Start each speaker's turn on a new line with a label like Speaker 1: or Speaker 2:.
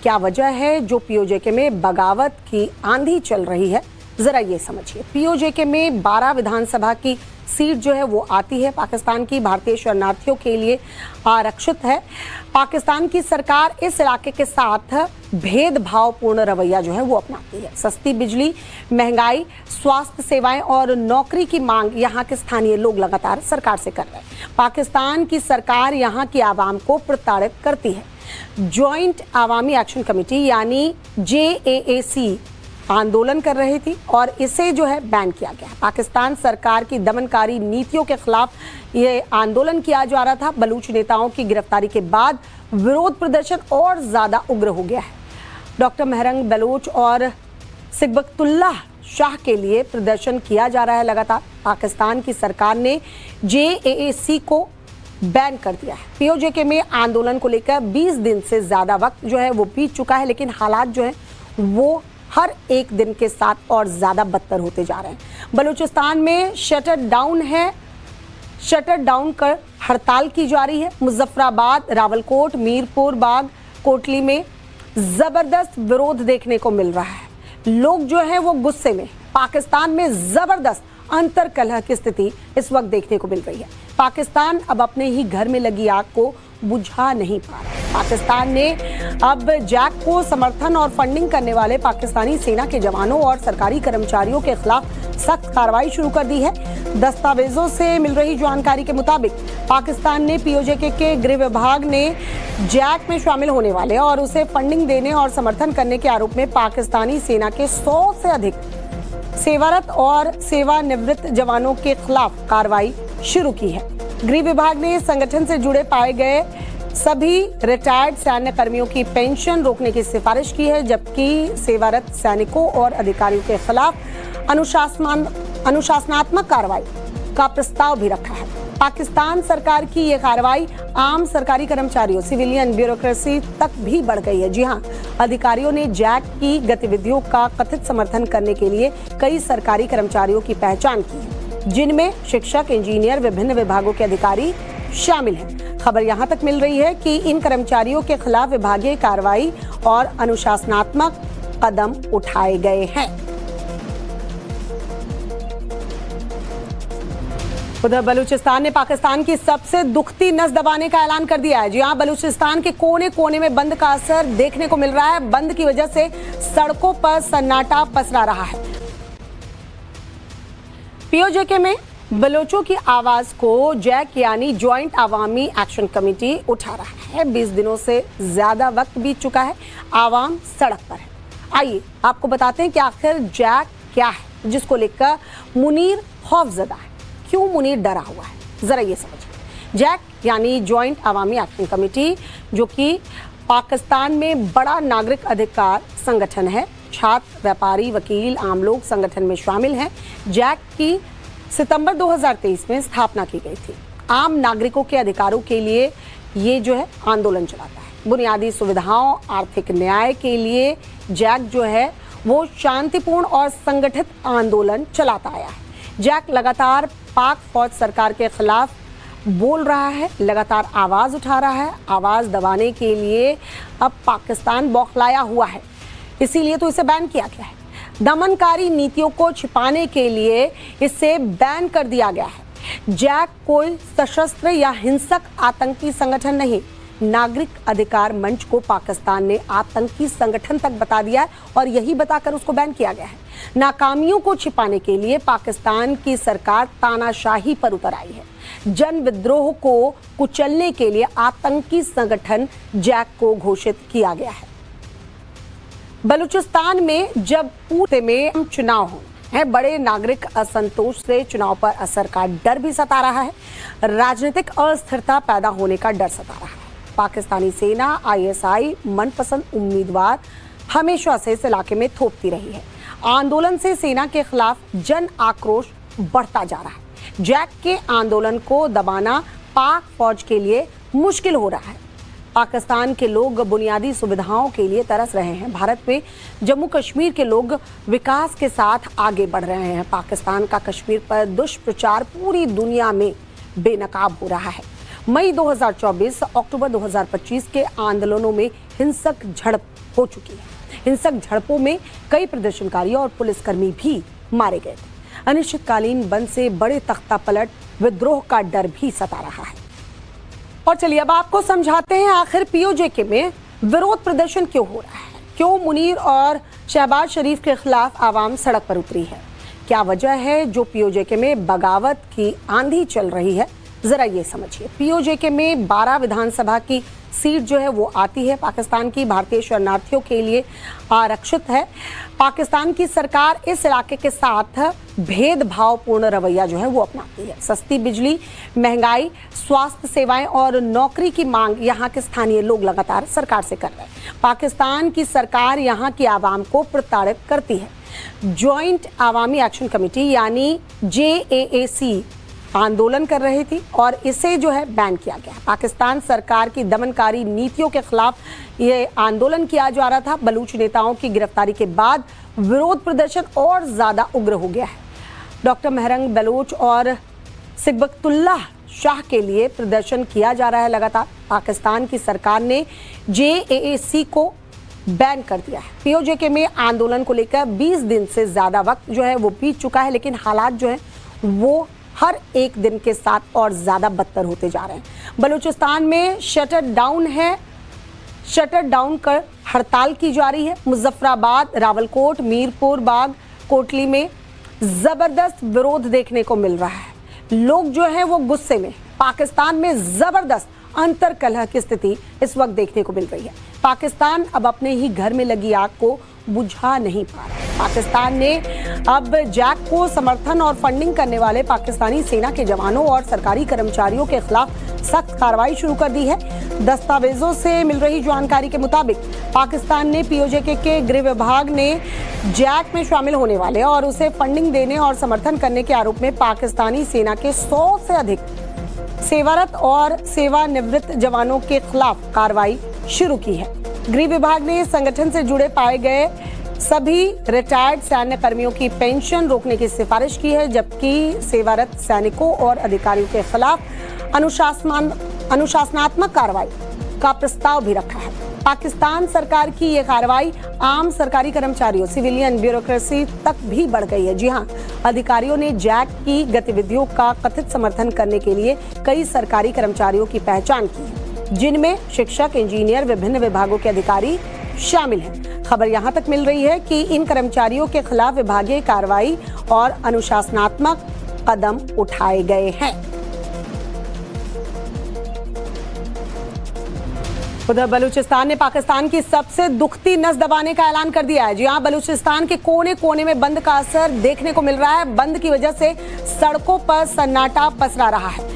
Speaker 1: क्या वजह है जो पीओजेके में बगावत की आंधी चल रही है, जरा ये समझिए। पीओजेके में 12 विधानसभा की सीट जो है वो आती है पाकिस्तान की भारतीय शरणार्थियों के लिए आरक्षित है। पाकिस्तान की सरकार इस इलाके के साथ भेदभावपूर्ण रवैया जो है वो अपनाती है। सस्ती बिजली, महंगाई, स्वास्थ्य सेवाएं और नौकरी की मांग यहाँ के स्थानीय लोग लगातार सरकार से कर रहे हैं। पाकिस्तान की सरकार यहाँ की आवाम को प्रताड़ित करती है। जॉइंट अवामी एक्शन कमेटी यानी JAAC आंदोलन कर रही थी और इसे जो है बैन किया गया। पाकिस्तान सरकार की दमनकारी नीतियों के खिलाफ ये आंदोलन किया जा रहा था। बलूच नेताओं की गिरफ्तारी के बाद विरोध प्रदर्शन और ज्यादा उग्र हो गया है। डॉक्टर महरंग बलोच और सिकबतुल्लाह शाह के लिए प्रदर्शन किया जा रहा है लगातार। पाकिस्तान की सरकार ने JAAC को बैन कर दिया है। पीओजेके में आंदोलन को लेकर 20 दिन से ज्यादा वक्त जो है वो बीत चुका है, लेकिन हालात जो है वो हर एक दिन के साथ और ज्यादा बदतर होते जा रहे हैं। बलूचिस्तान में शटर डाउन कर हड़ताल की जा रही है। मुजफ्फराबाद, रावलकोट, मीरपुर बाग, कोटली में जबरदस्त विरोध देखने को मिल रहा है। लोग जो है वो गुस्से में। पाकिस्तान में जबरदस्त अंतरकलह की स्थिति इस वक्त देखने को मिल रही है। पाकिस्तान अब अपने ही घर में लगी आग को बुझा नहीं पा रहा। पाकिस्तान ने अब जैक को समर्थन और फंडिंग करने वाले पाकिस्तानी सेना के जवानों और सरकारी कर्मचारियों के खिलाफ सख्त कार्रवाई शुरू कर दी है। दस्तावेजों से मिल रही जानकारी के मुताबिक पाकिस्तान ने पीओजेके के गृह विभाग ने जैक में शामिल होने वाले और उसे फंडिंग देने और समर्थन करने के आरोप में पाकिस्तानी सेना के 100 से अधिक सेवारत और सेवानिवृत्त जवानों के खिलाफ कार्रवाई शुरू की है। गृह विभाग ने संगठन से जुड़े पाए गए सभी रिटायर्ड सैन्य कर्मियों की पेंशन रोकने की सिफारिश की है, जबकि सेवारत सैनिकों और अधिकारियों के खिलाफ अनुशासनात्मक कार्रवाई का प्रस्ताव भी रखा है। पाकिस्तान सरकार की यह कार्रवाई आम सरकारी कर्मचारियों, सिविलियन ब्यूरोक्रेसी तक भी बढ़ गई है। जी हां, अधिकारियों ने जैक की गतिविधियों का कथित समर्थन करने के लिए कई सरकारी कर्मचारियों की पहचान की है, जिनमें शिक्षक, इंजीनियर, विभिन्न विभागों के अधिकारी शामिल हैं। खबर यहां तक मिल रही है कि इन कर्मचारियों के खिलाफ विभागीय कार्रवाई और अनुशासनात्मक कदम उठाए गए हैं। उधर बलूचिस्तान ने पाकिस्तान की सबसे दुखती नस दबाने का ऐलान कर दिया है। जी हां, बलूचिस्तान के कोने कोने में बंद का असर देखने को मिल रहा है। बंद की वजह से सड़कों पर सन्नाटा पसरा रहा है। पीओजेके में बलोचों की आवाज को जैक यानी जॉइंट अवामी एक्शन कमेटी उठा रहा है। 20 दिनों से ज्यादा वक्त बीत चुका है, आवाम सड़क पर है। आइए आपको बताते हैं कि आखिर जैक क्या है, जिसको लेकर मुनीर खौफजदा है। क्यों मुनीर डरा हुआ है, जरा ये समझिए। जैक यानी जॉइंट अवामी एक्शन कमेटी, जो कि पाकिस्तान में बड़ा नागरिक अधिकार संगठन है। छात्र, व्यापारी, वकील, आम लोग संगठन में शामिल हैं। जैक की सितंबर 2023 में स्थापना की गई थी। आम नागरिकों के अधिकारों के लिए ये जो है आंदोलन चलाता है। बुनियादी सुविधाओं, आर्थिक न्याय के लिए जैक जो है वो शांतिपूर्ण और संगठित आंदोलन चलाता आया है। जैक लगातार पाक फौज सरकार के खिलाफ बोल रहा है, लगातार आवाज उठा रहा है। आवाज दबाने के लिए अब पाकिस्तान बौखलाया हुआ है, इसीलिए तो इसे बैन किया गया है। दमनकारी नीतियों को छिपाने के लिए इसे बैन कर दिया गया है। जैक कोई सशस्त्र या हिंसक आतंकी संगठन नहीं। नागरिक अधिकार मंच को पाकिस्तान ने आतंकी संगठन तक बता दिया है और यही बताकर उसको बैन किया गया है। नाकामियों को छिपाने के लिए पाकिस्तान की सरकार तानाशाही पर उतर आई है। जन विद्रोह को कुचलने के लिए आतंकी संगठन जैक को घोषित किया गया है। बलूचिस्तान में जब पूरे में चुनाव हो है, बड़े नागरिक असंतोष से चुनाव पर असर का डर भी सता रहा है। राजनीतिक अस्थिरता पैदा होने का डर सता रहा है। पाकिस्तानी सेना ISI मनपसंद उम्मीदवार हमेशा से इस इलाके में थोपती रही है। आंदोलन से सेना के खिलाफ जन आक्रोश बढ़ता जा रहा है। जैक के आंदोलन को दबाना पाक फौज के लिए मुश्किल हो रहा है। पाकिस्तान के लोग बुनियादी सुविधाओं के लिए तरस रहे हैं। भारत में जम्मू कश्मीर के लोग विकास के साथ आगे बढ़ रहे हैं। पाकिस्तान का कश्मीर पर दुष्प्रचार पूरी दुनिया में बेनकाब हो रहा है। मई 2024, अक्टूबर 2025 के आंदोलनों में हिंसक झड़प हो चुकी है। हिंसक झड़पों में कई प्रदर्शनकारी और पुलिसकर्मी भी मारे गए थे। अनिश्चितकालीन बंद से बड़े तख्तापलट विद्रोह का डर भी सता रहा है। और चलिए अब आपको समझाते हैं आखिर पीओजेके में विरोध प्रदर्शन क्यों हो रहा है, क्यों मुनीर और शहबाज शरीफ के खिलाफ आवाम सड़क पर उतरी है, क्या वजह है जो पीओजेके में बगावत की आंधी चल रही है। जरा ये समझिए, पीओजेके में 12 विधानसभा की सीट जो है वो आती है पाकिस्तान की भारतीय शरणार्थियों के लिए आरक्षित है। पाकिस्तान की सरकार इस इलाके के साथ भेदभावपूर्ण रवैया जो है वो अपनाती है। सस्ती बिजली, महंगाई, स्वास्थ्य सेवाएं और नौकरी की मांग यहाँ के स्थानीय लोग लगातार सरकार से कर रहे हैं। पाकिस्तान की सरकार यहाँ की आवाम को प्रताड़ित करती है। ज्वाइंट आवामी एक्शन कमेटी यानी JAAC आंदोलन कर रही थी और इसे जो है बैन किया गया। पाकिस्तान सरकार की दमनकारी नीतियों के खिलाफ ये आंदोलन किया जा रहा था। बलूच नेताओं की गिरफ्तारी के बाद विरोध प्रदर्शन और ज्यादा उग्र हो गया है। डॉक्टर महरंग बलोच और सिबगतुल्लाह शाह के लिए प्रदर्शन किया जा रहा है लगातार। पाकिस्तान की सरकार ने JAAC को बैन कर दिया है। पीओजेके में आंदोलन को लेकर 20 दिन से ज्यादा वक्त जो है वो बीत चुका है, लेकिन हालात जो है वो हर एक दिन के साथ और ज्यादा बदतर होते जा रहे हैं। बलूचिस्तान में शटर डाउन कर हड़ताल की जा रही है। मुजफ्फराबाद, रावलकोट, मीरपुर बाग, कोटली में जबरदस्त विरोध देखने को मिल रहा है। लोग जो है वो गुस्से में। पाकिस्तान में जबरदस्त अंतरकलह की स्थिति इस वक्त देखने को मिल रही है। पाकिस्तान अब अपने ही घर में लगी आग को बुझा नहीं पा रहा। पाकिस्तान ने अब जैक को समर्थन और फंडिंग करने वाले पाकिस्तानी सेना के जवानों और सरकारी कर्मचारियों के खिलाफ सख्त कार्रवाई शुरू कर दी है। दस्तावेजों से मिल रही जानकारी के मुताबिक पाकिस्तान ने पीओजेके के गृह विभाग ने जैक में शामिल होने वाले और उसे फंडिंग देने और समर्थन करने के आरोप में पाकिस्तानी सेना के 100 से अधिक सेवारत और सेवानिवृत्त जवानों के खिलाफ कार्रवाई शुरू की है। गृह विभाग ने संगठन से जुड़े पाए गए सभी रिटायर्ड सैन्य कर्मियों की पेंशन रोकने की सिफारिश की है, जबकि सेवारत सैनिकों और अधिकारियों के खिलाफ अनुशासनात्मक कार्रवाई का प्रस्ताव भी रखा है। पाकिस्तान सरकार की यह कार्रवाई आम सरकारी कर्मचारियों, सिविलियन ब्यूरोक्रेसी तक भी बढ़ गई है। जी हां, अधिकारियों ने जैक की गतिविधियों का कथित समर्थन करने के लिए कई सरकारी कर्मचारियों की पहचान की है, जिनमें शिक्षक, इंजीनियर, विभिन्न विभागों के अधिकारी शामिल हैं। खबर यहां तक मिल रही है कि इन कर्मचारियों के खिलाफ विभागीय कार्रवाई और अनुशासनात्मक कदम उठाए गए हैं। उधर बलूचिस्तान ने पाकिस्तान की सबसे दुखती नस दबाने का ऐलान कर दिया है। जी हां, बलूचिस्तान के कोने कोने में बंद का असर देखने को मिल रहा है। बंद की वजह से सड़कों पर सन्नाटा पसरा रहा है।